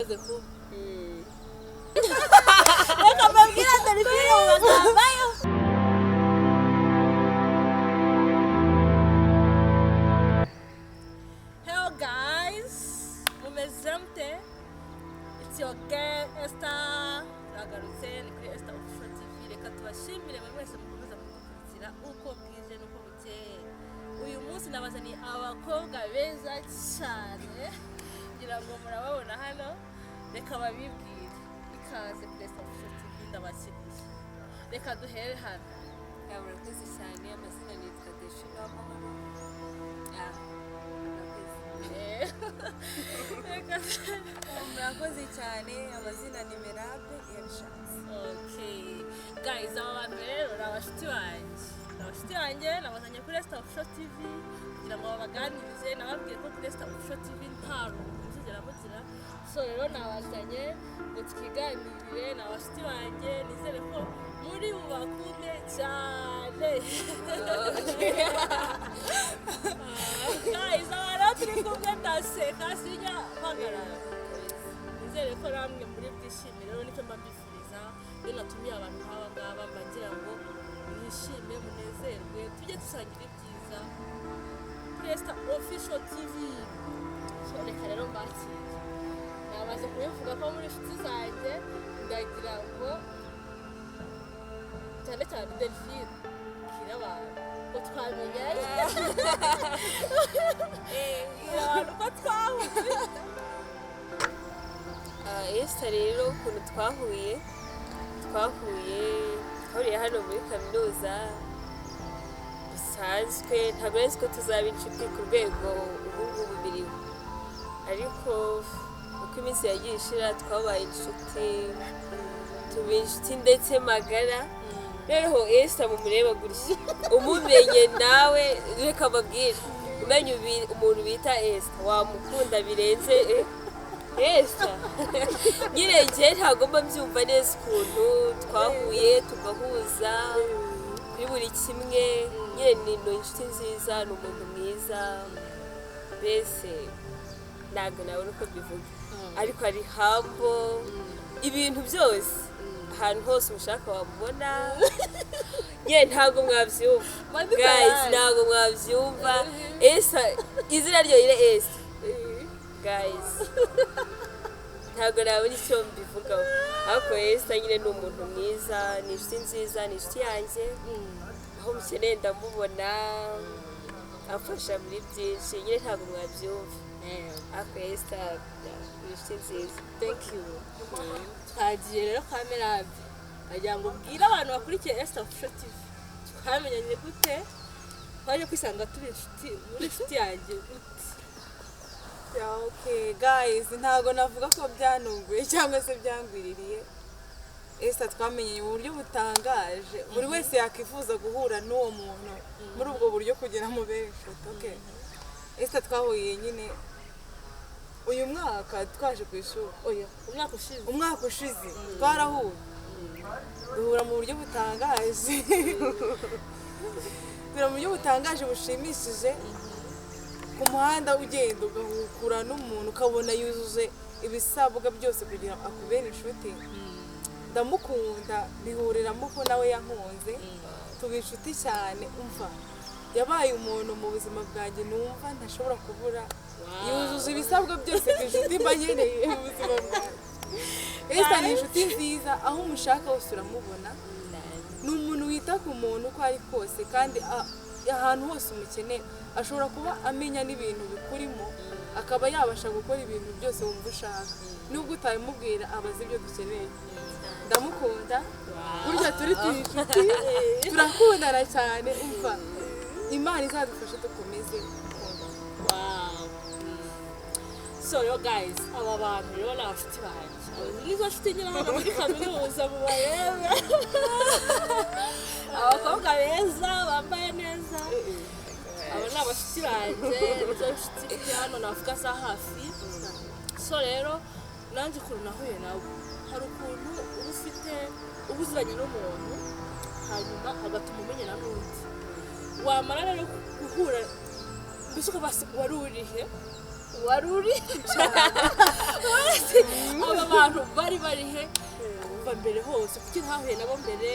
bimaze kuba reka mbabwire telefone ubasambayo hello guys mumezemte it's your girl Esther agarutse ni kuri Esther Official TV reka tubashimire buri wese mukomeza kudukurikira uko bwije nuko bukeye uyu munsi nabazaniye abakobwa beza cyane ngira ngo murababona hano reka babibwire ikaze kuri Esther Official TV ndabashyigikiye reka duhere hano murakoze cyane amazina nitwa Deshina Mahoro murakoze cyane amazina ni Merabe yabishatse. Okay guys aba bantu rero nabashiti banjye nabazanye kuri Esther Official TV kugira ngo babaganirize nababwiye ko kuri Esther Official TV nta runtu muzigera mugira so rero nabazanye ngo twiganirire nabashiti banjye nizere ko muri bubakunde cyane guys aba rero turi kumwe ndaseka sinya mpagarara nizere ko namwe muri bwishimire rero nicyo mbabifuriza iyo natumiye abantu nk'aba ngaba mbagira ngo mwishime munezerwe tujye dusangira ibyiza kuri Esther Official TV so reka rero mbakire namaze kubivuga ko muri inshuti zanjye ndagira ngo cyane cyane Delphine kira abantu ko twamenyanye abantu ko twahuye Esther rero ukuntu twahuriye hano muri Kaminuza bisanzwe ntabwo nzi ko tuzaba inshuti ku rwego ubu biriho ariko uko iminsi yagiye ishira twabaye inshuti tuba inshuti ndetse magara rero Esther mumureba gutya umumenye nawe reka mbabwire umenye umuntu bita Esther wamukunda birenze Esther nyine njye ntabwo mbyumva neza ukuntu twahuye tugahuza kuri buri kimwe nyine ni inshuti nziza ni umuntu mwiza mbese ntabwo nabona uko bivuga ariko ari hambo ibintu byose ahantu hose umushaka wamubona nyine ntabwo mwabyumva guys ntabwo mwabyumva Esther izina ryo rire Esther guys ntabwo nabona icyo mbivugaho ariko Esther nyine ni umuntu mwiza ni inshuti nziza ni inshuti yanjye aho mukeneye ndamubona afasha muri byinshi nyine ntabwo mwabyumva ariko Esther ni inshuti nziza. Thank you twagiye rero Kamerabe agira ngo ubwire abantu bakurikiye Esther Official TV twamenyanye gute twaje kwisanga turi inshuti muri inshuti yanjye okay guys ntago navuga ko byanunguye cyangwa se byangwiririye Esther twamenye mu buryo butangaje buri wese yakifuza guhura n'uwo muntu muri ubwo buryo kugira mu benshi okay Esther twahuye nyine uyu mwaka twaje ku ishuri umwaka ushize twarahuye duhura mu buryo butangaje bushimishije ku muhanda ugenda ugahukura n'umuntu ukabona yujuje ibisabwa byose kugira akubere inshuti ndamukunda bihuriramo ko nawe yankunze tuba inshuti cyane umva yabaye umuntu mu buzima bwanjye numva ntashobora kubura yujuje ibisabwa byose ku inshuti mba nkeneye mu buzima bwanjye Esther ni inshuti nziza aho umushaka wose uramubona ni umuntu wita ku muntu uko ari kose kandi ahantu hose umukeneye ashobora kuba amenya n'ibintu bikurimo akaba yabasha gukora ibintu byose wumva ushaka nubwo utabimubwira abazi ibyo dukeneye ndamukunda burya turi inshuti turakundana cyane umva Imana izadufashe dukomeze so rero guys aba bantu rero ni abashuti banjye nizo nshuti nyine hano muri Kaminuza mu barebe abakobwa beza bambaye neza aba ni abashuti banjye nizo nshuti hano navuga za hafi so rero nanjye ukuntu nahuye nawe hari ukuntu uba uziranye n'umuntu hanyuma agatuma umenyana n'undi wamara rero guhura mbese ukaba wari urihe wari uri bantu bari he kuva mbere hose kuko ntahuye nabo mbere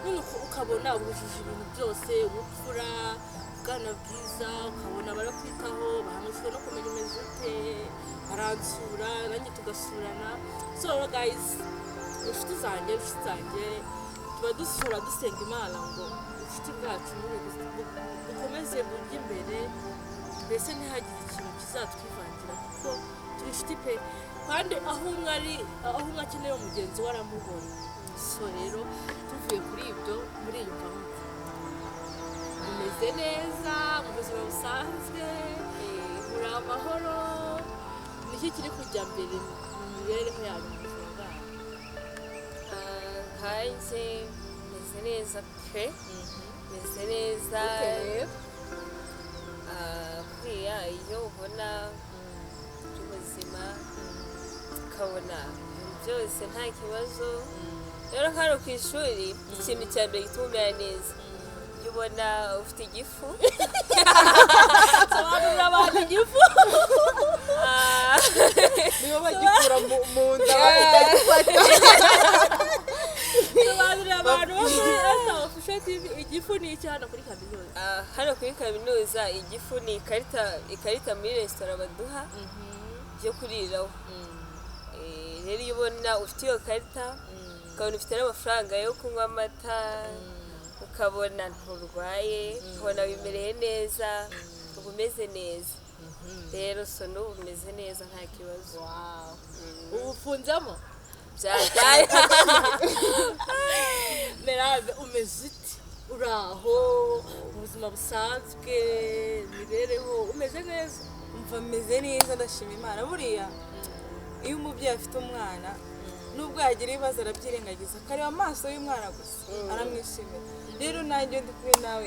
none ukabona ubujije ibintu byose ubupfura ubwana bwiza ukabona barakwitaho bahanuzwe no kumenya umeze ute baransura nanjye tugasurana so guys inshuti zanjye tuba dusura dusenga Imana ngo ubucuti bwacu bukomeze bujye imbere mbese ntihagire ikintu kizatwivangira kuko turi inshuti pe kandi aho umwe akeneye umugenzi we aramubona so rero tuvuye kuri ibyo muriyumva mumeze neza mu buzima busanzwe muri amahoro niki kiri kujya mbere mu mibereho yanyu mu buzima bwanyu hanze meze neza pe meze neza kuriya iyo ubona ubuzima ukabona byose nta kibazo rero hano ku ishuri ikintu cya mbere gituma umera neza iyo ubona ufite igifu sobanurira abantu igifu niba bagikura mu nda sobanurira abantu bo muri Esther Official TV igifu ni iki hano kuri kaminuza hano kuri kaminuza igifu ni ikarita muri resitora baduha yo kuriraho rero iyo ubona ufite iyo karita ukabona ufite n'amafaranga yo kunywa amata ukabona nturwaye ukabona wimereye neza uba umeze neza rero so n'ubu umeze neza nta kibazo ubu ufunzemo byajyaye Merave umeze ute uraho mu buzima busanzwe imibereho umeze neza umva meze neza ndashima Imana buriya iyo umubyeyi afite umwana nubwo yagira ibibazo arabyirengagiza akareba amaso y'umwana gusa aramwishimira rero nanjye ndi kumwe nawe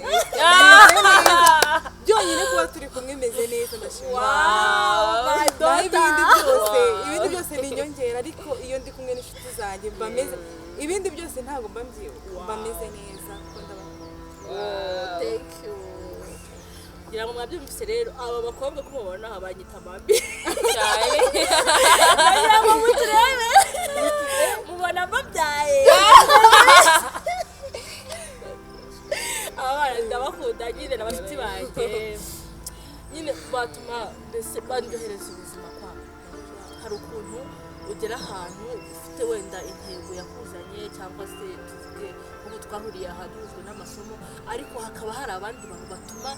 byonyine kuba turi kumwe meze neza ndashima ibindi byose ni inyongera ariko iyo ndi kumwe n'inshuti zanjye mba meze ibindi byose ntabwo mba mba meze neza thank you ngira ngo mwabyumvise rero aba bakobwa ko mubona abanyita mabi cyane ngira ngo muturebe mubona mbabyaye abana ndabakunda nyine n'abashyitsi banjye nyine batuma mbese bandyohereza ubuzima kwabo hari ukuntu ugera ahantu ufite wenda intego yakuzanye cyangwa se tuvuge nk'ubu twahuriye ahantu huzwe n'amasomo ariko hakaba hari abandi bantu batuma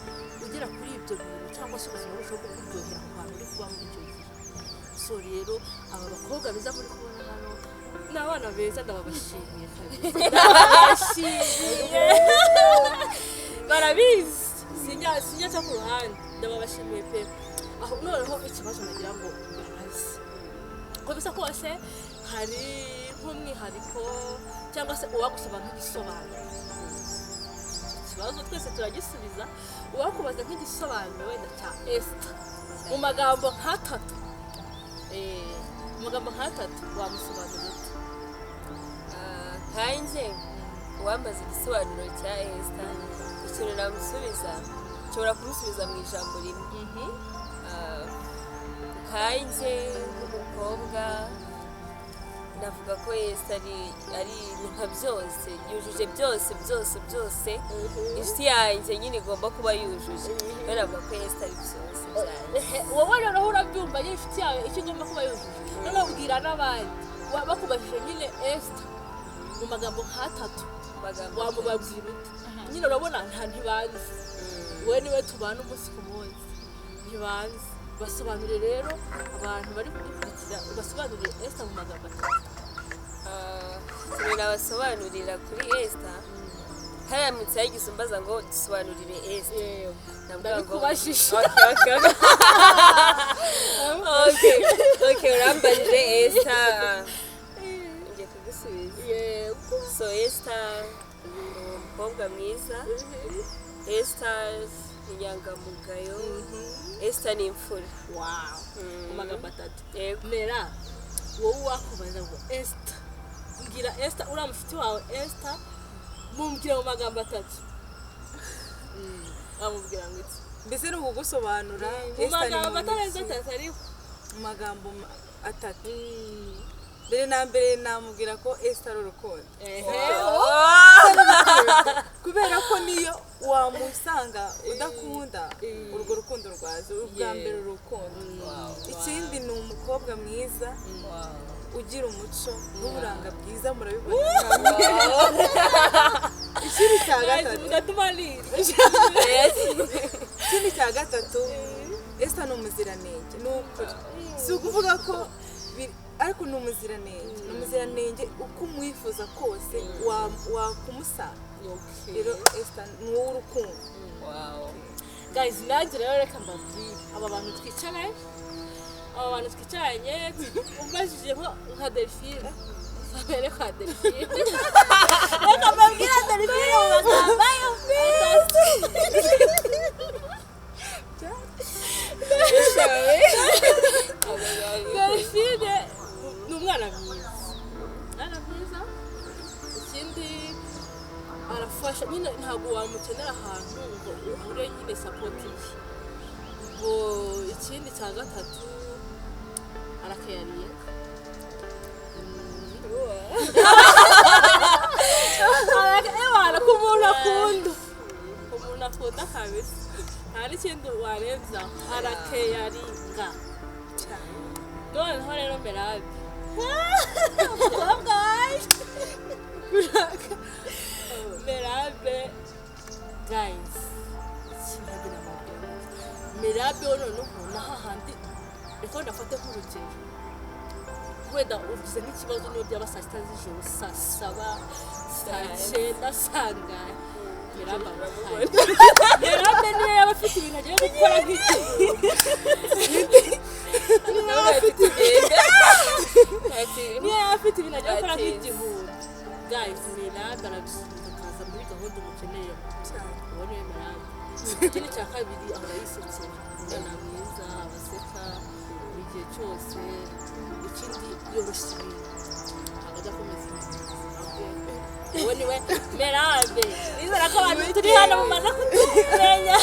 ugera kuri ibyo bintu cyangwa se ubuzima burushaho kukuryohera aho hantu uri kuba muri icyo gihe so rero aba bakobwa beza muri kubona hano ni abana beza ndababashimiye ndabashimiye barabizi sinjya cyo ku ruhande ndababashimiye pe aho noneho ikibazo nagira ngo mbabaze uko bisa kose hari nk'umwihariko cyangwa se uwagusaba nk'igisobanuro ikibazo twese turagisubiza uwakubaza nk'igisobanuro wenda cya Esther mu magambo nk'atatu wamusobanurira hanze uwamaze igisobanuro cya Esther ikintu namusubiza nshobora kumusubiza mu ijambo rimwe hanze nk'umukobwa ndavuga ko Esther ari nka byose yujuje byose inshuti yanjye nyine igomba kuba yujuje rero navuga ko Esther ari byose byanjye wowe noneho urabyumva nyine inshuti yawe icyo igomba kuba yujuje noneho ubwira n'abandi bakubajije nyine Esther mu magambo nk'atatu wamubabwira ute nyine urabona ntibanzi wowe niwe tubana umunsi ku munsi ntibanzi basobanurire rero abantu bari kudukurikira basobanurire Esther mu magambo atatu nabasobanurira kuri Esther haramutse yagize umbaza ngo dusobanurire Esther ndabikubajije okay urambajije Esther ngiye kugusubiza so Esther umukobwa mwiza Esther ni inyangamugayo Esther ni imfura mu magambo atatu yego mera wowe wakubaza ngo Esther mbwira Esther uriya mufiti wawe Esther mumbwira mu magambo atatu amubwira ngo iki mbese ni ukugusobanura mu magambo atarenze atatu ariko mu magambo atatu mbere na mbere namubwira ko Esther ari urukundo kubera ko niyo wamusanga udakunda urwo rukundo rwazo ubwa mbere urukundo ikindi ni umukobwa mwiza ugira umuco n'uburanga bwiza murabibona ikindi cya gatatu Esther ni umuziranenge ni ukuri si ukuvuga ko ariko ni umuziranenge uko umwifuza kose wakumusanga rero Esther ni uw'urukundo guys nanjye rero reka mbabwire aba bantu twicaranye umbajije nka Delphine mbere kwa Delphine reka mbabwire Delphine mu magambo Delphine ni umwana mwiza ikindi arafasha nyine ntabwo wamukenera ahantu ngo uhure nyine sapoti ngo ikindi cya gatatu arakayariye ku muntu akunda kabisa nta n'ikindi warenza arakeyaringa noneho rero Merabe umukobwa Merabe guys sinagira amabwira Merabe noneho n'ahandi reka ndafate nk'urugero wenda uvuze nk'ikibazo niyo byaba saa sita z'ijoro saa saba saa cyenda sangahe Merabe Merabe niyo yaba afite ibintu agiye gukora nk'iki niyo yaba afite ibintu agiye gukora nk'igihumbi guys Merabe arabisubiza akaza muri gahunda umukeneye uwo niwe Merabe ikindi cya kabiri ahora yisekera umwana mwiza abaseka buri gihe cyose ikindi yoroshya ibintu ntabwo ajya akomeza uwo niwe Merabe nizera ko abantu turi hano mumaze kutumenya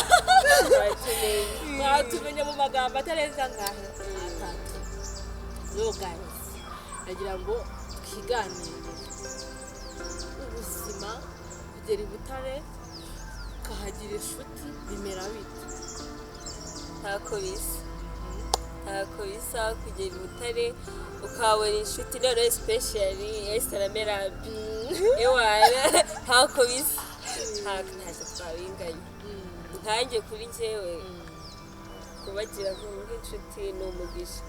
mwatumenye mu magambo atarenze angahe atatu yo guys nagira ngo twiganire ubuzima kugera i Butare ukahagira inshuti bimera bite ntako bisa kugera i Butare ukabona inshuti rero especially Esther na Merabe ewana ntako bisa ntacyo twabinganye nkanjye kuri njyewe kubagira nk'inshuti ni umugisha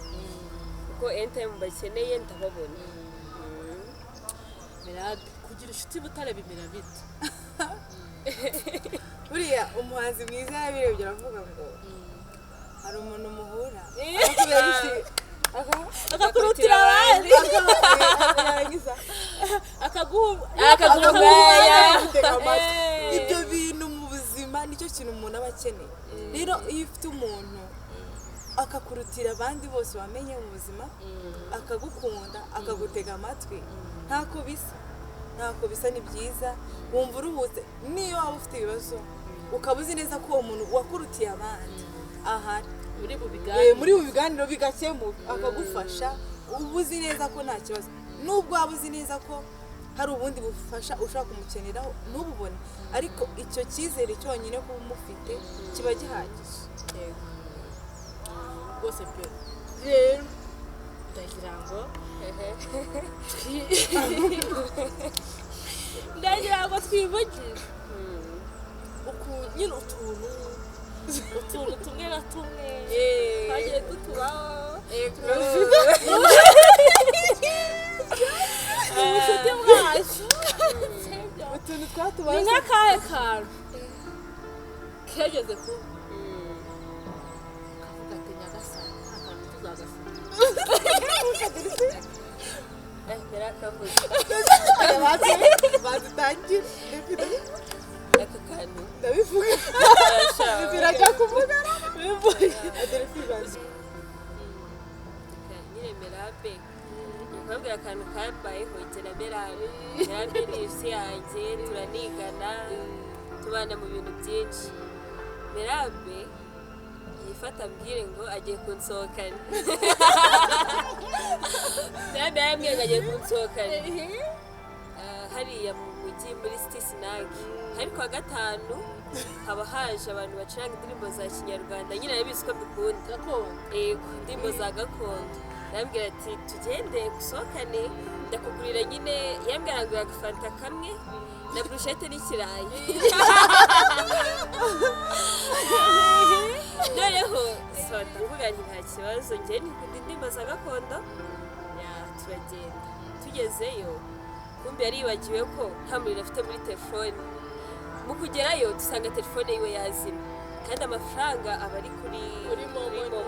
kuko anytime bakeneye ndababona Merabe kugira inshuti i Butare bimera bite buriya umuhanzi mwiza yabirebye aravuga ngo hari umuntu muhura akakurutira abandi akaguhugaya ibyo bintu mu buzima nicyo kintu umuntu aba akeneye rero iyo ufite umuntu akakurutira abandi bose wamenye mu buzima akagukunda akagutega amatwi ntako bisa ni byiza wumva uruhutse niyo waba ufite ibibazo ukaba uzi neza ko uwo muntu wakurutiye abandi ahari muri mu biganiro bigakemuka akagufasha uba uzi neza ko nta kibazo nubwo waba uzi neza ko hari ubundi bufasha ushaka kumukeneraho ntububone ariko icyo cyizere cyonyine kuba umufite kiba gihagije rwose pe rero ndagira ngo twivugire nyine utuntu tumwe na tumwe twagiye dutubaho ubucuti bwacu utuntu twatubaho ni nk'akahe kantu kegeze ku kavuga ati nyagasani nta kantu tuzagasiga badutangira aka kantu ndabivuga birajya kuvuga nyine Merabe ukabwira akantu kabayeho na Merabe ni isi yanjye turanigana tubana mu bintu byinshi Merabe gufata ambwire ngo agiye kunsohokana nawe yambwiye ngo agiye kunsohokana hariya mu mujyi muri city snack ariko wa gatanu haba haje abantu bacuranga indirimbo za kinyarwanda nyine arabizi ko mbikunda yego indirimbo za gakondo yambwira ati tugende gusohokane ndakugurira nyine yambwira ngo agafanta kamwe na brushette n'ikirayi noneho so ndavuga nti nta kibazo njye nikunda indirimbo za gakondo turagenda tugezeyo kumbi yari yibagiwe ko nta muriro afite muri telefone mu kugerayo dusanga telefone yiwe yazimye kandi amafaranga aba ari kuri momo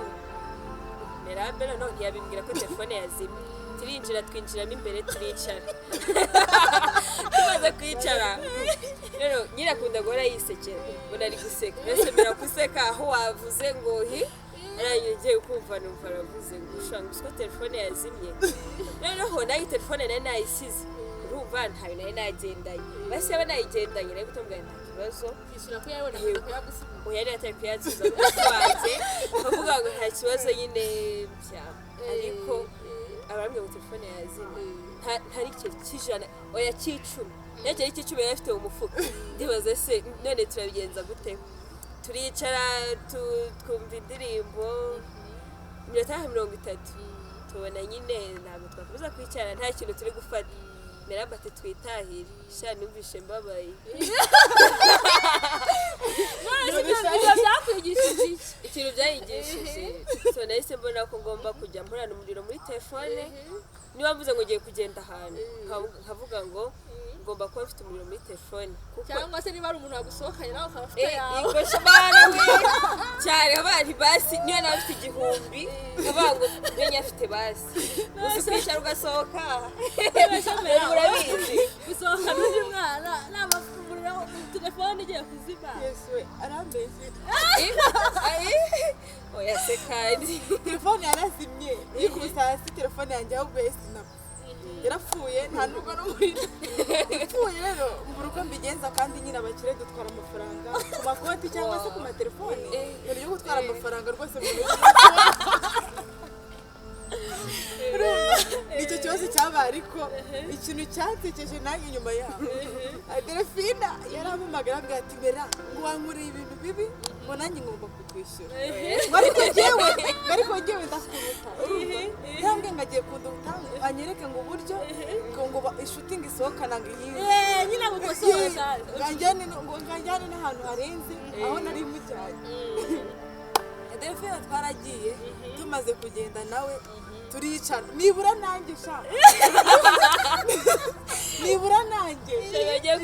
merambere no ntiyabimbwira ko telefone yazimye turinjira twinjiramo imbere turicara tumaze kwicara rero nyine akunda guhora yisekera mbona ari guseka mbese mbera guseka aho wavuze ngo arangije kumva numva aravuze ngo ushanga uko telefone yazimye noneho nayo telefone nayo nayisize urumva ntayo nayo nagendanye basi yaba nayigendanye nayo gutombwa nta kibazo kwishyura ko yabona kuyagusiga yari atari kuyazuza kwanjye bavuga ngo nta kibazo nyine bya ariko abambye ngo telefone yazimye ntari ikintu cy'ijana oya cy'icumi yakiri icy'icumi yari afite mu mufuka ndibaze se none turabigenza gute turicara twumva indirimbo 30 tubona nyine ntabwo twakomeza kwicara nta kintu turi gufata merambate twitahire sha numvishe mbabaye ikintu byayigishije so nahise mbona ko ngomba kujya mporana umuriro muri telefone niba mvuze ngo ngiye kugenda ahantu nkavuga ngo ngomba kuba mfite umuriro muri telefone cyangwa se niba ari umuntu wagusohokanye nawe ukaba ufite yawe igosha barawe cyane abantu basi niyo nawe ufite igihumbi uvuga ngo menya afite basi gusa kwicara ugasohoka murabizi gusohoka n'undi mwana n'amafunguriro telefone igiye kuzima yesu arambeshye oya se kandi telefone yarazimye yikubise hasi telefone yanjye ahubwo yasinapfa yarapfuye nta nubwo n'umuriro yapfuye rero mbura uko mbigenza kandi nyine abakire dutwara amafaranga ku makoti cyangwa se ku matelefone mbere yo gutwara amafaranga rwose mu nicyo kibazo cyabaye ariko ikintu cyansekeje nanjye inyuma yaho Delphine yarampamagara ambwira ati mbera ngo wankoreye ibintu bibi ngo nanjye ngomba kukwishyura ariko njyewe ndakuruta yambwiye ngo agiye kunduta anyereke ngo uburyo ngo inshuti ngo isohokana ngo iyize nyine gukosoza nganjyane n'ahantu harenze aho nari mujyanye Delphine twaragiye tumaze kugenda nawe turicara nibura nanjye sha nibura nanjye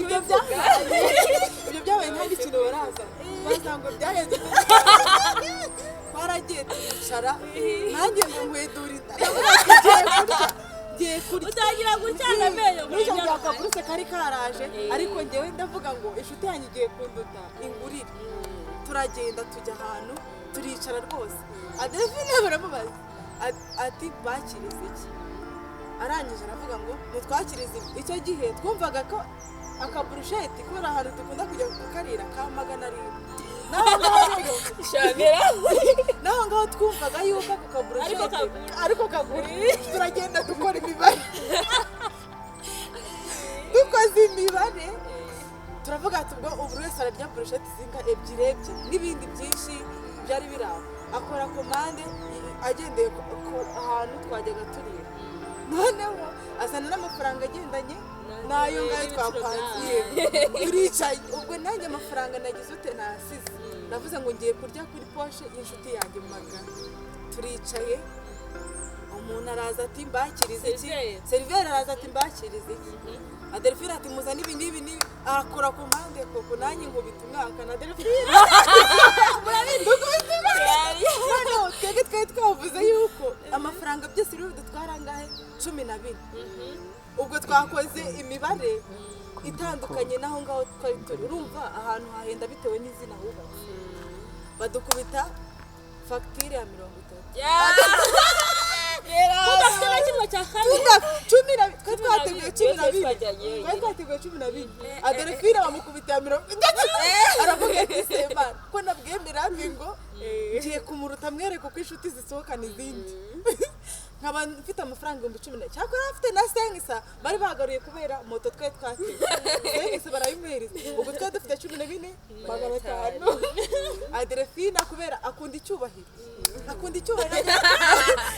ibyo byabaye nta kintu baraza ngo byahenze twaragiye turicara nanjye ngo nkwedura inda ngiye kurya utangira gucana amenyo n'icyo byakaburuse kari karaje ariko njyewe ndavuga ngo inshuti yanjye igiye kunduta ingurire turagenda tujya ahantu turicara rwose Delphine baramubaza ati bakirize iki arangije aravuga ngo mutwakirize icyo gihe twumvaga ko akaburusheti kubera ahantu dukunda kujya kukarira ka $100 naho ngaho twumvaga yuko ako kaburusheti ariko kagura turagenda dukora imibare dukoze imibare turavuga ati ubwo buri wese ararya burusheti zinga ebyiri n'ibindi byinshi byari biri aho akora komande agendeye ku ahantu twajyaga turira noneho azana n'amafaranga agendanye nayo ngayo twapangiye turicaye ubwo nanjye amafaranga nagize ute nasize navuze ngo ngiye kurya kuri poshe y'inshuti yanjye magana turicaye umuntu araza ati mbakirize iki seriveri araza ati mbakirize iki Delphine ati muzana ibi n'ibi arakora ku mpande koko nanjye nkubita umwaka na Delphine twebwe twari twavuze yuko amafaranga byose rero dutwara angahe 12 ubwo twakoze imibare itandukanye naho ngaho twari turi urumva ahantu hahenda bitewe n'izina hubatse badukubita fagitire ya 30 udafite na kimwe cya kane twateguye 12 twari twateguye 12 Adelphine bamukubita 30 aravuga ati sema ko nabwiye Mirambi ngo ngiye kumuruta mwereka uko inshuti zisohokana izindi nkaba mfite amafaranga 10,000 cyakora afite na sengisa bari bagaruye kubera moto twe twateye sengisa barayimuhereza ubwo twe dufite 14,500 Adelphine kubera akunda icyubahiro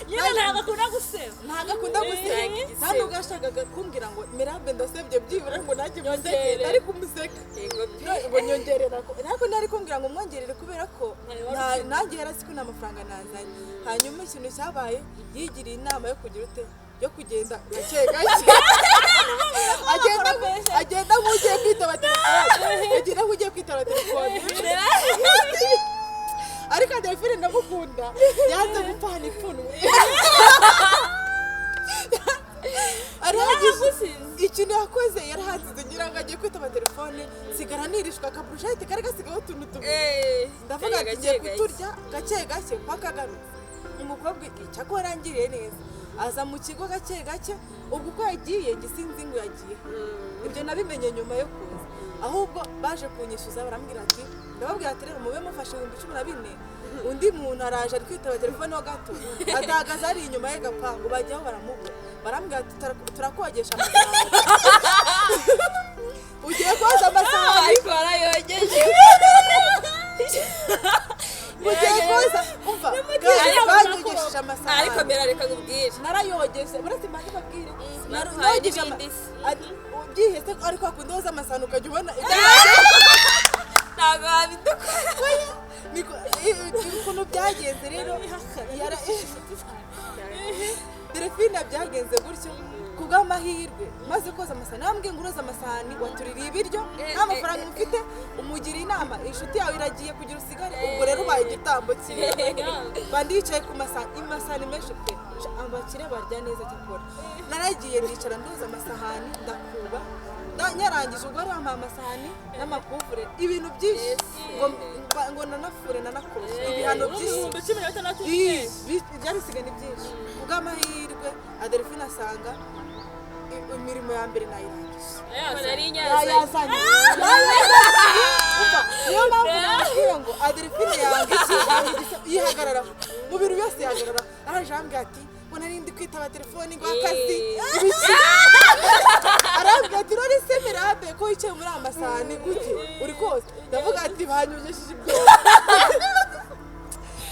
nyine ntabwo akunda guseba kandi ugashakaga kumbwira ngo Mirambi ndasebye byibura ngo najye museke ari kumuseka ngo nyongerera ko nako nari kumbwira ngo mwongerere kubera ko nanjye yarasi ko n'amafaranga nazanye hanyuma ikintu cyabaye yigiriye inama yo kugira ute yo kugenda gake agenda nk'ugiye kwitaba telefone ariko Adelphine ndamukunda yanze gupfana ipfunwe ikintu yakoze yarahanzize ngira ngo agiye kwitaba telefone sigara nirishwa akaburushete kari gasigaho utuntu tubiri ndavuga ati ngiye kuturya gake kwakagarutse umukobwa icyakora arangiriye neza aza mu kigo gake ubwo uko yagiye gisinzi ngo yagiye ibyo nabimenye nyuma yo kuza ahubwo baje kunyishyuza barambwira ati ndababwira ati rero mube mufashe 14,000 undi muntu araje ari kwitaba telefone ho gato adagaza ari inyuma ye gapangu bajyaho baramubura barambwira ati turakogesha amafaranga ugiye koza amafaranga ariko arayogeje ugiye koza umva bayogesheje amafaranga ariko mbere reka ngubwire narayogeje uretse manje babwire narayogeje byihese ariko akunda hoza amasano ukajya ubona ntabwo wabidukora ukuntu byagenze rero Adelphine byagenze gutyo kubw'amahirwe maze koza amasahani nambwiye ngo uroza amasahani watuririye ibiryo nta mafaranga mufite umugira inama inshuti yawe iragiye kugira usigare ubwo rero ubaye igitambo kiri bandi yicaye ku masahani menshi pe abakire barya neza cyakora naragiye ndicara ndoza amasahani ndakuba nyarangije ubwo rero ampa amasahani n'amakuvure ibintu byinshi ngo nanafure nanakoshe ibihano byinshi byarisigaye ni byinshi kubw'amahirwe Adelphine asanga imirimo ya mbere nayirangije yazanye niyo mpamvu nababwira ngo Adelphine yanjye yihagarara mu bintu byose yihagarara araje ambwira ati ngo narindi kwitaba telefoni ngo akazi arambwira ati rero se Mirambi ko yicaye muri amasahani gute uri kose ndavuga ati banyugesheje ibyobo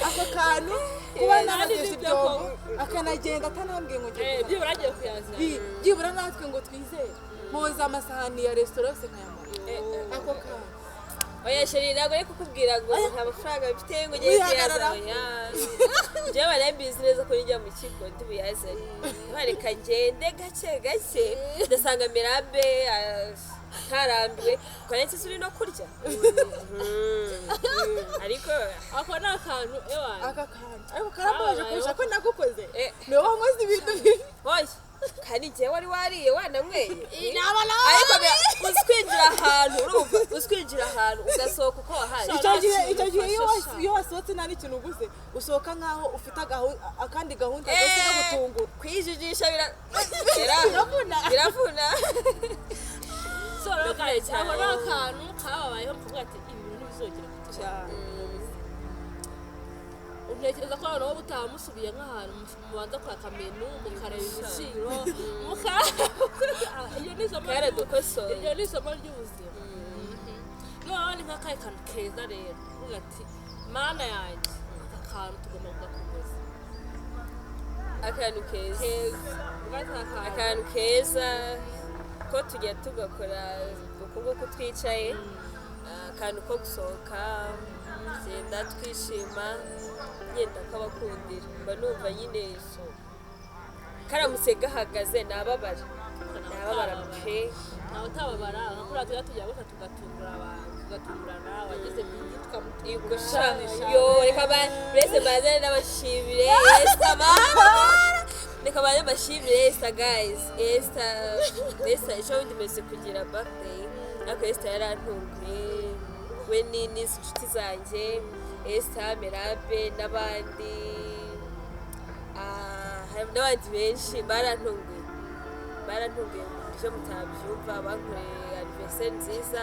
ako kantu kuba nanageje ibyobo akanagenda atanambwiye ngo byibura agiye kuyazana byibura natwe ngo twizere mpoza amasahani ya restaurant se nkayamara ako kantu oya sheri ntabwo ari kukubwira ngo nta mafaranga bifite ngo ugende kuyazana njyewe narabizi neza ko njya mu kigo ndi buyazane bareka ngende gake ndasanga Mirambi ntarambiwe ko netse uri no kurya ariko ako ni akantu aka kantu ariko karabaje kurusha ko nagukoze niwe wankoze ibintu bibi oya kandi njyewe wari wariye wanamweye ariko uzwinjira ahantu urumva uzwinjira ahantu ugasohoka uko wahaje icyo gihe iyo wasohotse nta n'ikintu uguze usohoka nk'aho ufite akandi gahunda zose zo gutungura kwijijisha biravuna so rero aho ni akantu kababayeho kuvuga ati ibi bintu bizogera cyane ntekereza ko abantu bo butamusubiye nk'ahantu mubanza kwaka menu mukareba ibiciro iyo ni isomo ry'ubuzima noneho ni nk'akahe kantu keza rero uvuga ati mana yanjye aka kantu tugomba kugakomeza akantu keza ko tujya tugakora uko twicaye akantu ko gusohoka genda twishima ngenda kabakundira mba numva nyine karamutse gahagaze nababara pe nawe utababara nka kuriya tujya tujya gusa tugatungura abantu tugatungurana wageze mu gihe tukamutegura yo reka bese bazane n'abashimire reka baze bashimire Esther guys Esther ejo bundi meze kugira birthday ariko Esther yarantunguye we n'inshuti zanjye Esther Mirambi n'abandi benshi barantunguye barantunguye mu buryo mutabyumva bankoreye anniversaire nziza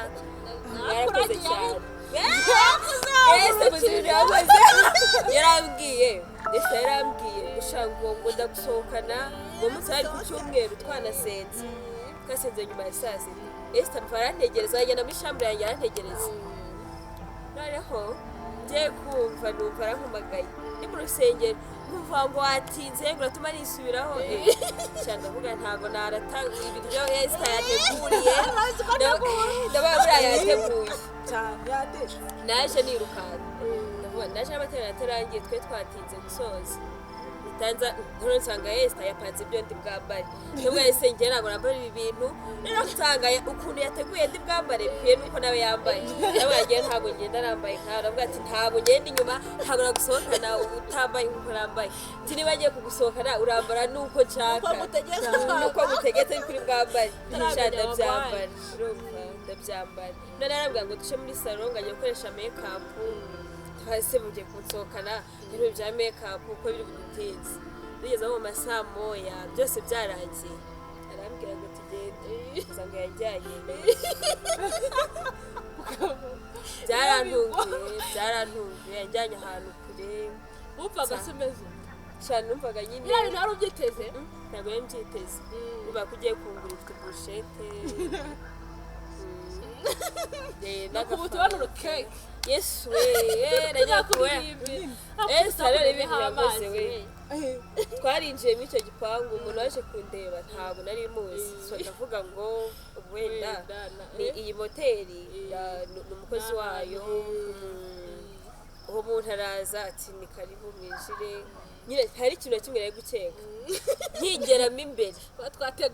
mwarakoze cyane ese muzirira yakoze yarambwiye ndetse yarambwiye gushaka ngo ndagusohokana mu munsi ari ku cyumweru twanasenze twasenze nyuma ya saa sita Esther barantegereza yagenda muri chambre yanjye arantegereza noneho ngiye kumva numva arampamagaye ni mu rusengero numva ngo watinze ngo uratuma nisubiraho cyane ndavuga ntabwo naratanga ibiryo Esther yateguriye ndabaga buriya yateguye cyane yateshe naje nirukanka ndavuga naje n'amaterano atarangiye twe twatinze gusoza tanza nsanga Esther yapanze ibyo ndi bwambare nubwo yese ngera ntabwo nambara ibi bintu rero nsanga ukuntu yateguye ndi bwambare bikwiye nuko nawe yambaye nawe yagiye ntabwo ngenda nambaye nkara ndavuga ati ntabwo ngenda inyuma ntabwo nagusohokana utambaye nk'uko nambaye ati niba ngiye kugusohokana urambara nuko nshaka nuko gutegetse kuri bwambare ndabyambara urumva ndabyambara none arambwira ngo duce muri salon ngajya gukoresha makeup hasi mugiye kunsohokana ibintu bya makeup uko biri budutinze bigeze mu masaha moya byose byarangiye arambwira ngo tugende nsanga yajyanye byarantunguye yajyanye ahantu kure wumvaga se umeze cyane numvaga nyine yari ntari ubyiteze ntabwo yari mbyiteze numva ko ugiye kungura ufite burushete nakubutubanura cake yesu najya kuwe saro ibintu yakoze we twarinjiye muri icyo gipangu umuntu waje kundeba ntabwo nari muzi so ndavuga ngo wenda ni iyi moteri ni umukozi wayo uwo muntu araza ati ni karibu mwinjire nyine hari ikintu na kimwe nari gukeka nkigeramo imbere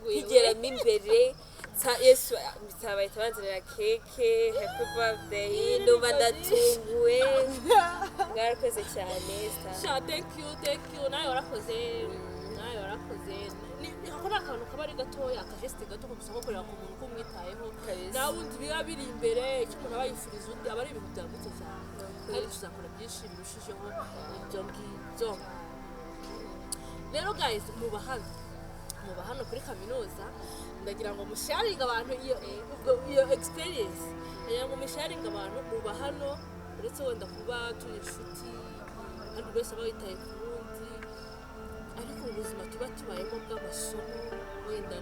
nkigeramo imbere Yesu bahita banzanira keke happy birthday numva ndatunguwe mwarakoze cyane sha thank you nawe warakoze ako ni akantu kaba ari gatoya akajeste gato ko gusaba gukorera ku muntu kumwitayeho nawe undi biba biri imbere icyo umuntu aba yifuriza undi aba ari ibintu byagutse cyane kandi tuzakora byinshi birushijeho ibyo ngibyo rero guys muba hano kuri kaminuza ndagira ngo musharinga abantu iyo experience ndagira ngo musharinga abantu muba hano uretse wenda kuba turi inshuti kandi buri wese aba yitaye ku wundi ariko ubuzima tuba tubayemo bw'amasomo wenda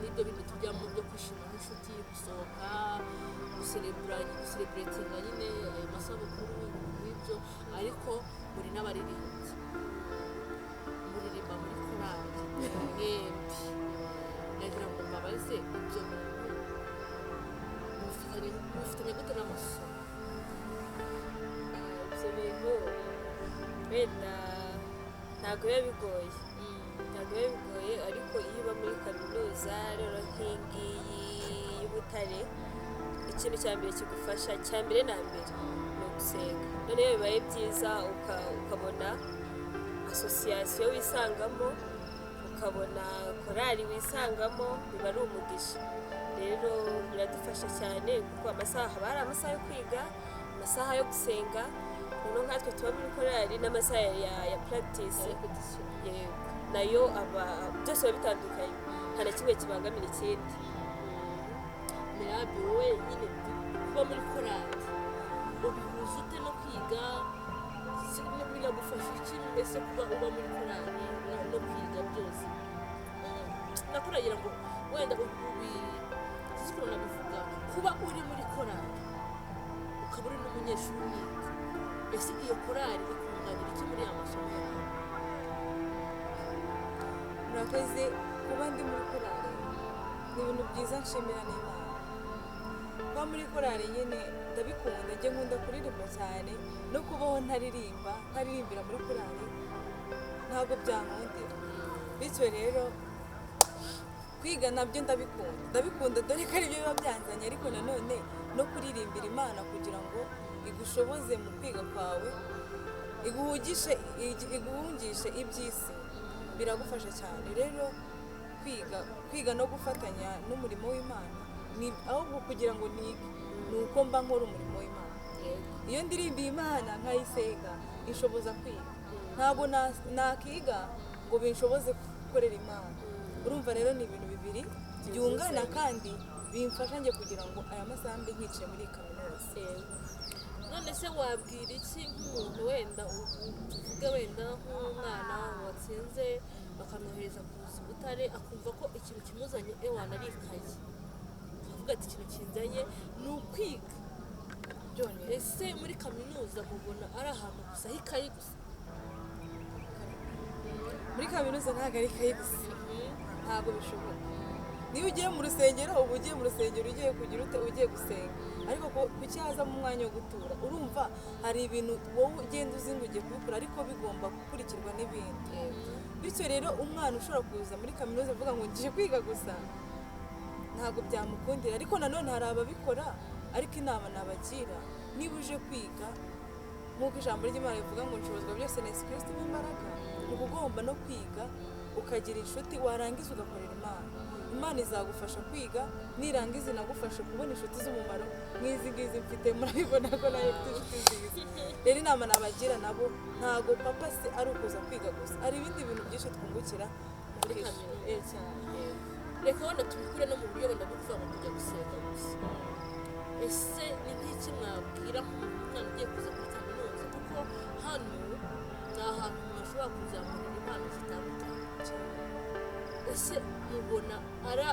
n'ibyo bintu tujyamo byo kwishima nk'inshuti gusohoka gusereburetinga nyine ayo masabukuru n'ibyo ariko muri n'abaririmbyi muririmba muri korali mwembi ndagira ngo mbabaze ibyo mufitanye gute n'amasomo ibyo bintu wenda ntabwo biba bigoye ariko iyo uba muri kaminuza rero nk'ingiyi y'Ubutare ikintu cya mbere kigufasha cya mbere na mbere ni ugusenga none iyo bibaye byiza ukabona asosiyasiyo wisangamo ukabona korali wisangamo biba ari umugisha rero biradufasha cyane kuko amasaha haba hari amasaha yo kwiga amasaha yo gusenga noneho nkatwe tuba muri korali n'amasaha ya practice nayo byose biba bitandukanye nta na kimwe kibangamira ikindi mirabi wowe nyine kuba muri korali ubihuza ute no kwiga biragufasha iki mbese kuba uba muri korali no kwiga byose nakuragira ngo wenda ukuntu nabivuga kuba uri muri korali ukaba uri n'umunyeshuri uniga ese iyo korali ikunganira iki muri ya masomo yawe murakoze kuba ndi muri korali ni ibintu byiza nshimira n'Imana kuba muri korali nyine ndabikunda njye nkunda kuririmba cyane no kubaho ntaririmbira muri korali ntabwo byankundira bityo rero kwiga nabyo ndabikunda dore ko aribyo biba byanzanye ariko nanone no kuririmbira Imana kugira ngo igushoboze mu kwiga kwawe iguhungishe iby'isi biragufasha cyane rero kwiga no gufatanya n'umurimo w'Imana ahubwo kugira ngo nige ni uko mba nkora umurimo w'Imana iyo ndirimbiye Imana nkayisenga inshoboza kwiga ntabwo nakiga ngo binshoboze gukorera Imana urumva rero ni ibintu bibiri byungana kandi bimfasha njye kugira ngo aya masaha mbe nkicaye muri iyi kaminuza. none se wabwira iki nk'umuntu wenda tuvuge wenda nk'umwana watsinze bakamwohereza ku Butare akumva ko ikintu kimuzanye ewana ari ikayi, avuga ati ikintu kinzanye ni ukwiga. Ese muri kaminuza mubona ari ahantu gusa h'ikayi gusa? Muri kaminuza ntabwo ari ikayi gusa, ntabwo bishoboka. Niba ugiye mu rusengero uba ugiye mu rusengero ugiye kugira ute ugiye gusenga, ariko kuki haza mu mwanya wo gutura urumva hari ibintu wowe ugenda uzi ngo ugiye kubikora ariko bigomba gukurikirwa n'ibindi. Bityo rero umwana ushobora kuza muri kaminuza avuga ngo ngiye kwiga gusa ntabwo byamukundira, ariko nanone hari ababikora. Ariko inama nabagira, niba uje kwiga nk'uko ijambo ry'Imana rivuga ngo nshobozwa byose na Yesu Kristo w'imbaraga, uba ugomba no kwiga ukagira inshuti, warangiza ugakorera Imana izagufasha kwiga, nirangiza inagufasha kubona inshuti z'umumaro nk'izi ngizi mfite, murabibona ko nayo mfite inshuti nziza. Rero inama nabagira nabo ntabwo papa se ari ukuza kwiga gusa, hari ibindi bintu byinshi twungukira muri kaminuza. Reka wenda tubikure no mu buryo wenda bwo kuvuga ngo tujya gusenga gusa. Ese ni nk'iki mwabwira nk'umwana ugiye kuza muri kaminuza, kuko hano ni ahantu umuntu ashobora kuzamurira impano zitandukanye. Ese mubona ara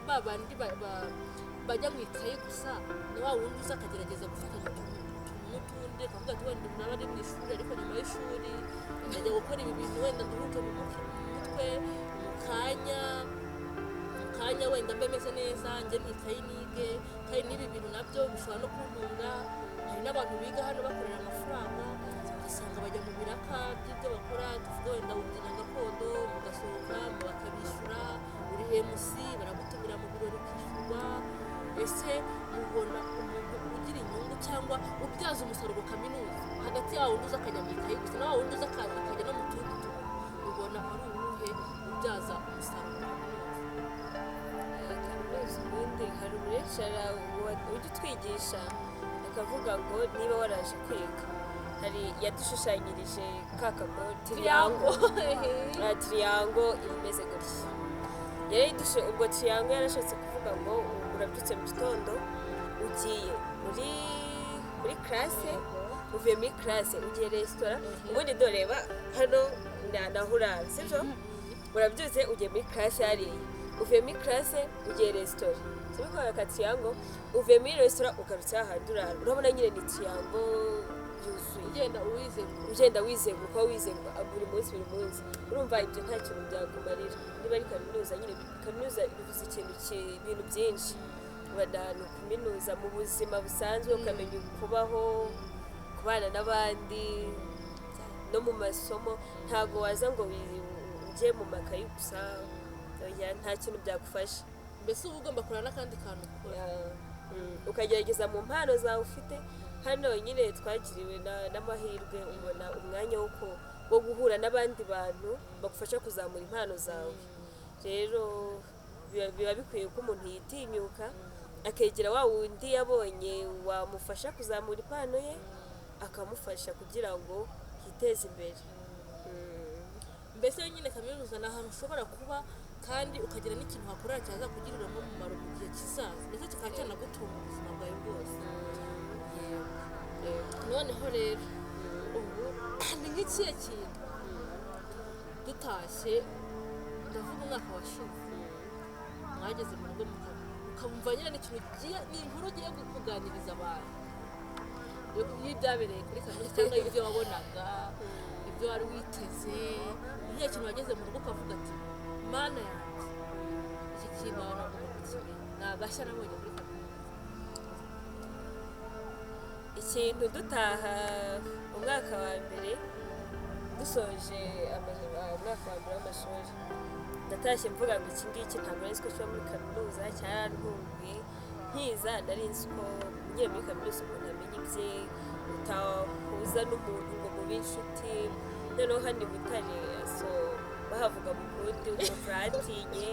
ba bandi bajya mu ikayi gusa, na wa wundi uza akagerageza gufatanya utuntu n'utundi akavuga ati wenda naba ari mu ishuri ariko nyuma y'ishuri ndajya gukora ibi bintu wenda nduhuke mu mutwe mu kanya wenda mbe meze neza njye n'ikayi nige, kandi n'ibi bintu nabyo bishobora no kuntunga. Hari n'abantu biga hano bakorera amafaranga, ugasanga bajya mu biraka by'ibyo bakora, tuvuge wenda ubyina gakondo mugasohoka bakabishyura, uri MC baragutumira mu birori ukishyurwa. Ese mubona umuntu ugira inyungu cyangwa ubyaza umusaruro kaminuza hagati yawo undi uza akajya mu ikayi gusa na wa wundi uza akaza akajya no mu tundi tuntu, mubona ari uwuhe ubyaza umusaruro kaminuza? Ubundi hari umulecturer ujya utwigisha akavuga ngo niba waraje kwiga, hari yadushushanyirije kakamo tiriyango imeze gutya. Ubwo tiriyango yarashatse kuvuga ngo urabyutse mu gitondo ugiye muri classe, uvuye muri classe ugiye resitora, ubundi doreba hano naho urara sibyo, urabyutse ugiye muri classe hariya, uvuye muri classe ugiye resitora sibikora ka tiriyango, uvuye muri resitora ugarutse ahandi urara. Urabona nyine ni tiriyango yuzuye, ugenda wizenguruka buri munsi. Urumva ibyo nta kintu byakumarira. Niba ari kaminuza nyine, kaminuza bivuze ibintu byinshi. Abantu kaminuza mu buzima busanzwe ukamenya kubaho, kubana n'abandi no mu masomo. Ntabwo waza ngo ujye mu makayi gusa, nta kintu byagufasha. Mbese uba ugomba kurana n'akandi kantu ukora, ukagerageza mu mpano zawe ufite. Hano nyine twagiriwe n'amahirwe, ubona umwanya wo guhura n'abandi bantu bagufasha kuzamura impano zawe. Rero biba bikwiye ko umuntu yitinyuka akegera wa wundi yabonye wamufasha kuzamura impano ye, akamufasha kugira ngo yiteze imbere. Mbese nyine kaminuza ni ahantu ushobora kuba kandi ukagira n'ikintu wakorera cyazakugirira umumaro mu gihe kizaza, ndetse kikaba cyanagutunga ubuzima bwawe bwose. Noneho rero ubu ni nk'ikihe kintu dutashye, ndavuga umwaka washize mwageze mu rugo mukamva nyine ni inkuru ugiye kuganiriza abantu y'ibyabereye kuri kaminuza cyangwa ibyo wabonaga, ibyo wari witeze. Niyo kintu wageze mu rugo ukavuga ati mana yanjye iki kintu abantu bagomba kukimenya, ni agashya nabonye muri kaminuza. Ikintu dutaha umwaka wa mbere dusoje umwaka wa mbere w'amashuri, ndatashye mvuga ngo iki ngiki ntabwo nari nzi ko kiba muri kaminuza, cyarantunguye. Nkiza nari nzi ko nyine muri kaminuza umuntu amenya ibye, utahuza n'umuntu ngo mube inshuti. Noneho hano i Butare bahavuga mu Burundi umuvuratinye,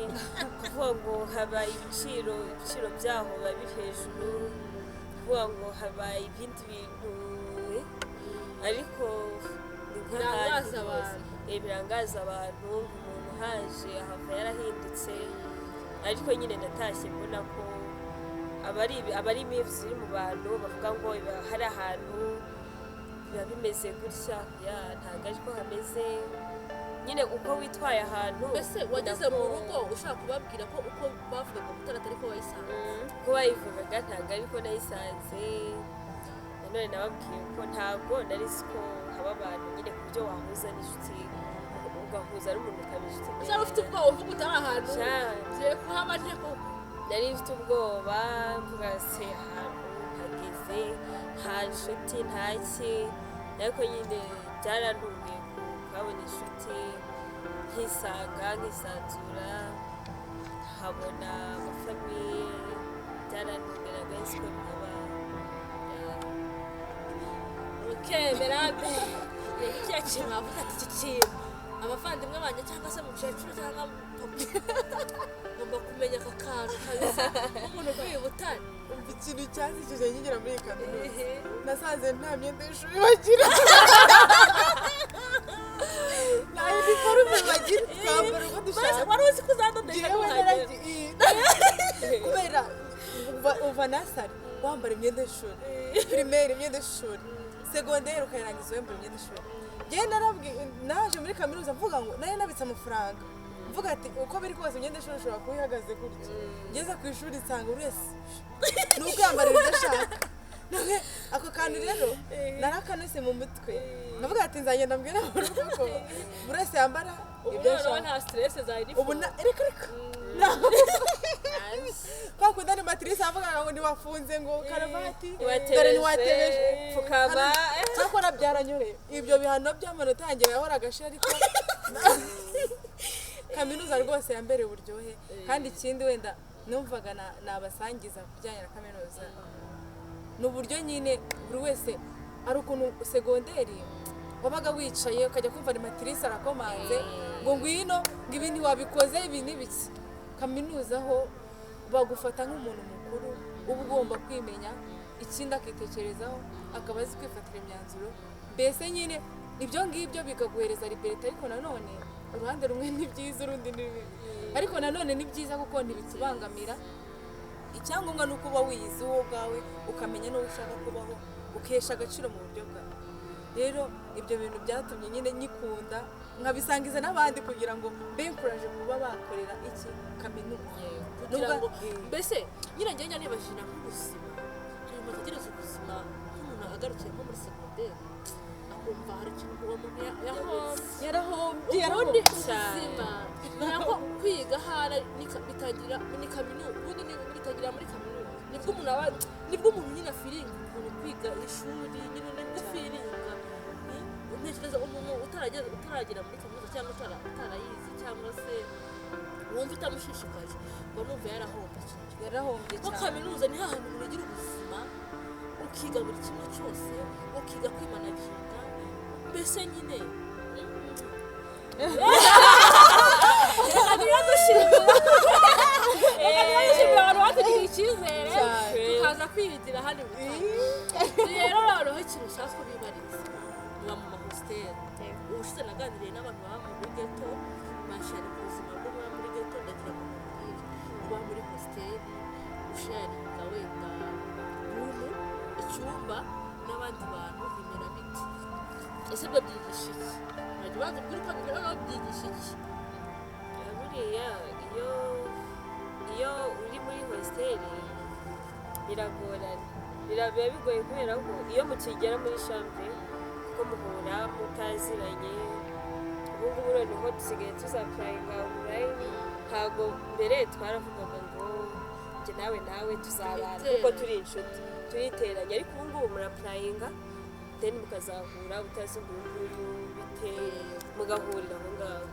kuvuga ngo haba ibiciro byaho biba biri hejuru, kuvuga ngo haba ibindi bintu ariko ni nk'ahandi birangaza abantu. Umuntu haje ahava yarahindutse ariko nyine natashye mbona ko abari imivu ziri mu bantu bavuga ngo hari ahantu biba bimeze gutya ntabwo ariko hameze nyine uko witwaye ahantu. mbese wageze mu rugo ushaka kubabwira ko uko bavugaga Butare atari ko wayisanze? Uko bayivugaga ntabwo ariko nayisanze. Nanone nababwiye ko ntabwo nari nzi ko haba abantu nyine ku buryo wahuza n'inshuti ugahuza n'umuntu ukaba inshuti. Uzaba ufite ubwoba uvuga utari ahantu ngiye kuhaba nje ko nari mfite ubwoba mvuga se ahantu hageze nta nshuti ntaki ariko nyine byarantunguye kuhabona inshuti nkisanzura nkabona amafamiye byarantunguye nzi ko bihaba. ukemera igihe kintu wavuga ati iki kintu abavandimwe banjye cyangwa se mukecuru cyangwa ngomba kumenya aka kantu kabisa nk'umuntu uvuye i Butare. umva ikintu cyansishije nkigera muri iyi kaminuza nasanze nta myenda y'ishuri bagira nta iniforume bagira twambara uko dushaka. wari uzi ko uzadodesha kuhagera kubera uva nasari wambara imyenda y'ishuri, primaire imyenda y'ishuri, segonderi ukayirangiza wambara imyenda y'ishuri. Naje muri kaminuza mvuga ngo nayo nabitse amafaranga mvuga ati uko biri kose imyenda y'ishuri ushobora kuba ihagaze gutya. Ngeze ku ishuri nsanga buri wese ni uko yambara ibidashaka. Ako kantu rero narakanuse mu mutwe navuga ati nzagenda mbwira mu rugo ko buri wese yambara ibyo ashaka. nta stress zari ubu reka kwa kundi ari matrice avuga ngo ntiwafunze ngo karavati dore ntiwatebeje fukaba cyakora byaranyoreye ibyo bihano by'amanota yanjye yahora agashira ariko kaminuza rwose yambere uburyohe. kandi ikindi wenda numvaga nabasangiza kujyanye na kaminuza n'uburyo nyine buri wese ari ukuntu segonderi wabaga wicaye ukajya kumva ni matrice arakomanze ngo ngwino ngo ibi ntiwabikoze ibi n'ibiki. kaminuza ho bagufata nk'umuntu mukuru uba ugomba kwimenya ikindi akitekerezaho akaba azi kwifatira imyanzuro. mbese nyine ibyo ngibyo bikaguhereza liberté ariko nanone uruhande rumwe ni byiza urundi ni bibi ariko nanone ni byiza kuko ntibitubangamira. icyangombwa ni uko uba wiyizi wowe ubwawe ukamenya n'uwo ushaka kubaho ukesha agaciro mu buryo bwawe. rero ibyo bintu byatumye nyine nyikunda nkabisangiza n'abandi kugira ngo benkuraje kuba bakorera iki kaminuza kugira ngo mbese nyine njye nibajina nk'ubuzima hanyuma atagereza ubuzima nk'umuntu agarukiye nko muri segonderi akumva hari ikintu uwo muntu yarahombye ubuzima ntabwo kwiga hara bitangira ni kaminuza ubundi bitangira muri kaminuza nibwo umuntu nyine afiringa ukuntu kwiga ishuri nyine nibwo firinga. ntekereza umuntu utaragera muri kaminuza cyangwa utarayizi cyangwa se wumva itamushishikaje ngo numva yarahombye cyane. ko kaminuza ni hahantu umuntu ugira ubuzima ukiga buri kimwe cyose ukiga kwimanaginga mbese nyine dushimira abantu batugiriye icyizere tukaza kwiyigira hano rero noneho ikintu ushaka kubibariza muba mu mahositeri. ubushize naganiriye n'abantu baba muri geto bashari ku buzima bwo muba muri geto ndagira ngo mubwire uba muri hositeri usharinga wenda rumu icyumba n'abandi bantu bimera biti. ese ibyo byigisha iki? urajya ubanza kuri kabiri noneho byigisha iki? buriya iyo uri muri hositeri biragorana biba bigoye kubera ko iyo mukigera muri chambre kuko muhura mutaziranye. ubu ngubu noneho dusigaye tuzapurayinga online ntabwo mbere twaravugaga ngo njye nawe tuzabana kuko turi inshuti turiteranya ariko ubu ngubu murapurayinga then mukazahura utazi ngo uyu bite mugahurira aho ngaho.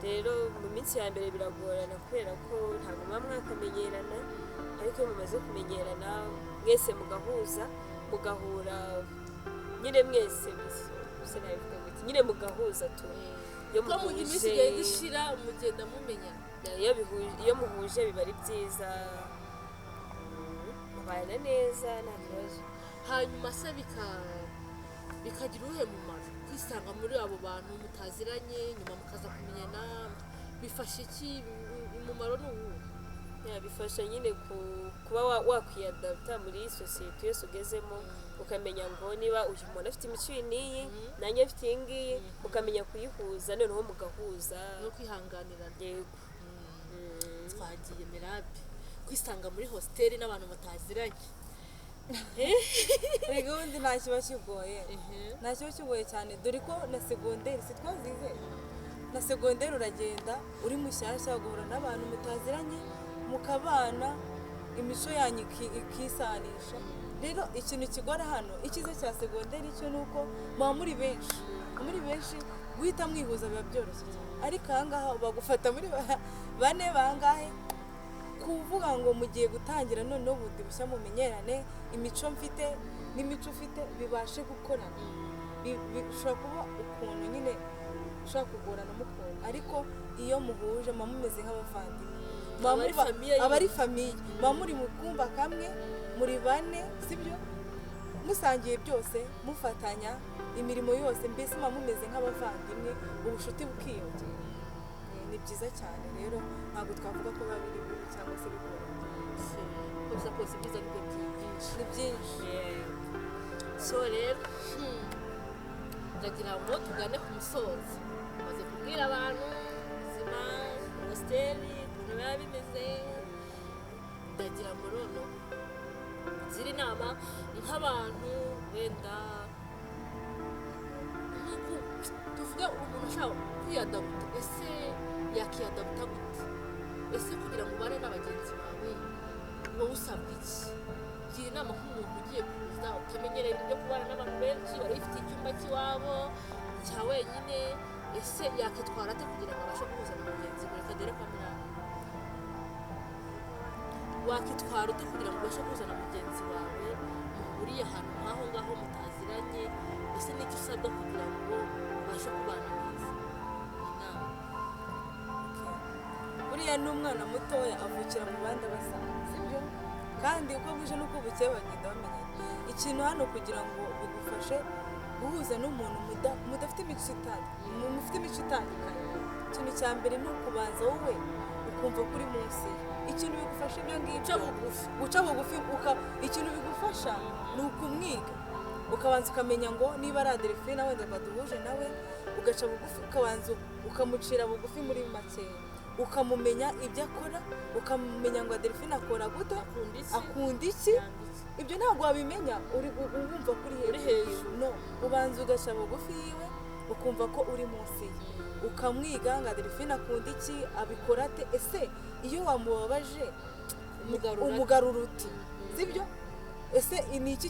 rero mu minsi ya mbere biragorana kubera ko ntabwo muba mwakamenyerana ariko iyo mumaze kumenyerana mwese mugahuza mugahura nyine mwese gusa nabivuga gutya nyine mugahuza tu iyo muhuje iminsi igenda ishira mugenda mumenya iyo muhuje biba ari byiza mubana neza nta kibazo. hanyuma se bikagira uruhe mumaro kwisanga muri abo bantu mutaziranye nyuma mukaza kumenyana bifasha iki umumaro ni uwo bifasha nyine kuba wakwiyadapta muri sosiyete yose ugezemo ukamenya ngo niba uyu muntu afite imico n'iyi nanjye afite iyi ngiyi ukamenya kuyihuza noneho mugahuza no kwihanganirana. yego Twagiye Mirabe kwisanga muri hostel n'abantu bataziranye. Rega ubundi nta kiba kigoye nta kiba kigoye cyane dore ko na segonderi si twazize na segonderi uragenda uri mushyashya ugahura n'abantu mutaziranye mukabana imico yanyu ikisanisha. Rero ikintu kigora hano ikiza cya segonderi cyo nuko muba muri benshi guhita mwihuza biba byoroshye ariko ahangaha bagufata muri bane bangahe kuvuga ngo mugiye gutangira noneho bundi bushya mumenyerane imico mfite n'imico ufite bibashe gukorana bishobora kuba ukuntu nyine ushaka kugorana mukunda ariko iyo muhuje muba mumeze nk'abavandimwe aba ari famiye muba muri mu kumba kamwe muri bane sibyo musangiye byose mufatanya imirimo yose mbese muba mumeze nk'abavandimwe ubucuti bukiyongera. Ni byiza cyane rero ntabwo twavuga ko biba biri bibi cyangwa se bigora gusa kose ibyiza nibyo byinshi ni byinshi. So rero ndagira ngo tugane ku musozi maze kubwira abantu ubuzima hositeli ukuntu biba bimeze ndagira ngo noneho ziri inama nk'abantu wenda tuvuge umuntu ushaka kwiyadabuta ese yakiyadabuta gute ese kugira ngo ubane n'abagenzi bawe wowe usabwa iki gira inama nk'umuntu ugiye kuza ukamenyerera ibyo kubana n'abantu benshi wari ufite icyumba cy'iwabo cya wenyine ese yakitwara ate kugira ngo abashe guhuza na bagenzi be reka dore kamera wakitwara ute kugira ngo ubashe guhuza na mugenzi wawe muhuriye ahantu nk'aho ngaho mutaziranye ese n'icyo usabwa kugira ngo ubashe kubana neza inama. Buriya n'umwana mutoya avukira mu bandi abasaza sibyo kandi uko buje n'uko bukeye bagenda bamenya ikintu hano kugira ngo bigufashe guhuza n'umuntu mudafite imico itandukanye. Ikintu cya mbere ni ukubanza wowe ukumva kuri munsi ikintu bigufasha ibyo ngibyo guca bugufi ikintu bigufasha ni ukumwiga ukabanza ukamenya ngo niba ari adelphine wenda baduhuje nawe ugaca bugufi ukabanza ukamucira bugufi muri makeya ukamumenya ibyo akora ukamenya ngo adelphine akora gute akunda iki ibyo ntabwo wabimenya wumva kuri hejuru no ubanza ugaca bugufi yiwe ukumva ko uri munsi ye ukamwiga ngo adelphine akunda iki abikora ate ese iyo wamubabaje umugarura uti sibyo ese ni iki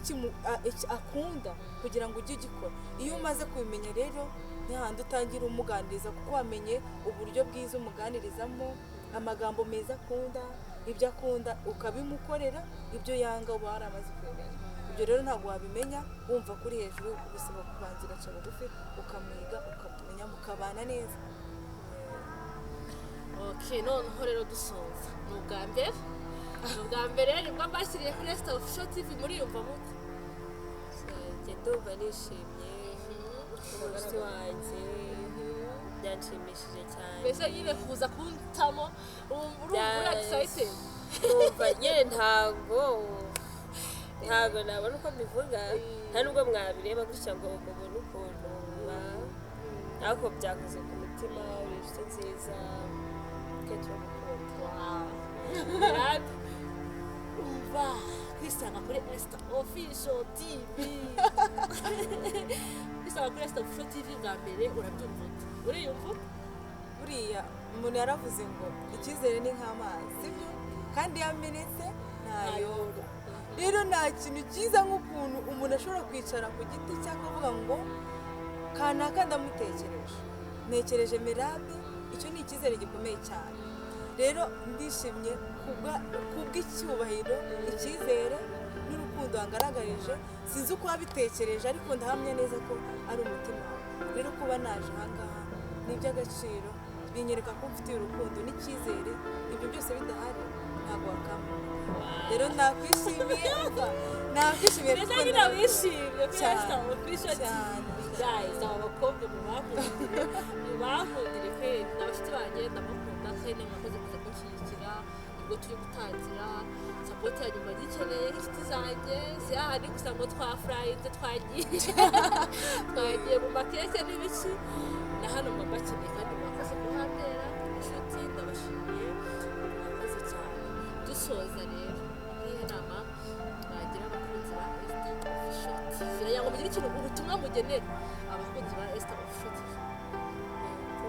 akunda kugira ngo ujye ugikora. Iyo umaze kubimenya rero ntihandi utangira umuganiriza kuko wamenye uburyo bwiza umuganirizamo amagambo meza akunda ibyo akunda ukabimukorera ibyo yanga uba waramaze kubimenya. Ibyo rero ntabwo wabimenya wumva kuri hejuru ubisaba kubanza ugaca bugufi ukamwiga ukamenya mukabana neza. Okay, noneho rero dusoza ni ubwa mbere nibwo mbashyiriye kuri Esther Official TV muri yumva mute ndumva nishimye umuzi wanjye byanshimishije cyane mbese nyine kuza kuntamo urumva excited numva nyine ntabwo nabona uko mbivuga nta nubwo mwabireba gutya ngo mubone ukuntu ariko byakoze ku mutima uri inshuti nziza Mirabe umva kwisanga kuri Esther Official TV kwisanga kuri Esther Official TV bwa mbere urabyumva uriyumva buriya umuntu yaravuze ngo icyizere ni nk'amazi sibyo kandi yamenetse ntayoga. Rero nta kintu cyiza nk'ukuntu umuntu ashobora kwicara ku giti cye akavuga ngo kanaka ntekereje Mirabe icyo ni icyizere gikomeye cyane. Rero ndishimye kubw'icyubahiro icyizere n'urukundo wangaragarije sinzi uko wabitekereje ariko ndahamya neza ko ari umutima wawe. Rero kuba naje ahangaha ni iby'agaciro binyereka ko mfitiye urukundo n'icyizere ibyo byose bidahari ntabwo wakamba. Rero nakwishimiye ndetse nyine wishimye kuri Esther Official TV guys abakobwa mubakundire n'abashyitsi banjye ndabakunda kandi mwakoze kuza kunshyigikira ubwo turi gutangira sapoti ya nyuma gikeneye nk'inshuti zanjye zihari gusa ngo twafurayinze twagiye mu makeke n'ibiki na hano mba bakeneye kandi mwakoze kuhambera inshuti ndabashimiye mwakoze cyane dusoza rero niyo nama bagira abakunzi ba Esther Official TV ngo mugire ikintu ubutumwa mugenera abakunzi ba Esther Official TV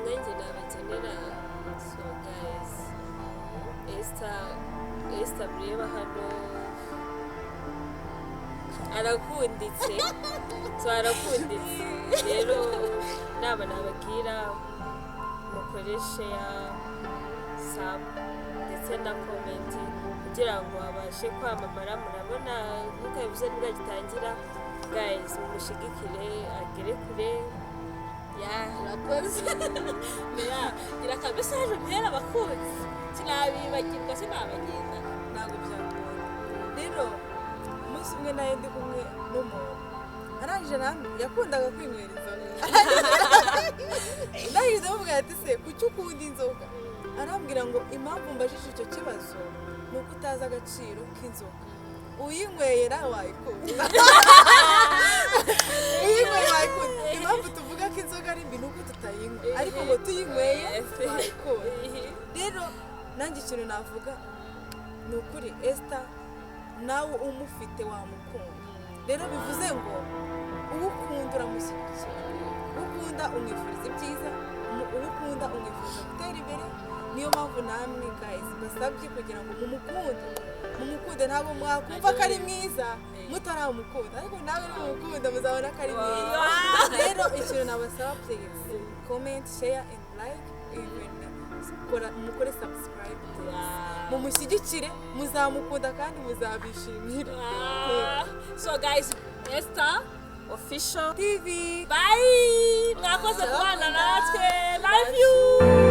nanjye nabagenera so guys Esther mureba hano arakunditse rero naba nababwira mukoreshe ya sub ndetse na comment kugira ngo abashe kwamamara murabona nk'uko yavuze nibwo gitangira guys mumushigikire agere kure urakoze gira akamesaje mpera abakunzi sinabibagirwa sinabagenda ntabwo byakora rero umunsi umwe nayo ndi kumwe n'umuntu arangije namwe yakundaga kwinywera inzoga ndahise mubwira ati se kuki ukunda inzoga arambwira ngo impamvu mbajije icyo kibazo ni uko utazi agaciro k'inzoga uyinyweye nawe wayikunda impamvu tuvuga ko inzoga ari mbi ni uko tutayinywa ariko ngo tuyinyweye wayikunda rero nanjye ikintu navuga ni ukuri Esther nawe umufite wamukunda rero bivuze ngo uwo ukunda uramushyigikira uwo ukunda umwifuriza ibyiza uwo ukunda umwifuriza gutera imbere niyo mpamvu namwe guys basabye kugira ngo mumukunde ntabwo mwakumva ko ari mwiza mutaramukunda ariko nawe nimumukunda muzabona ko ari mwiza rero ikintu nabasaba please comment share and like mukore subscribe mumushyigikire muzamukunda kandi muzabishimira so guys Esther Official TV bye mwakoze kubana natwe love you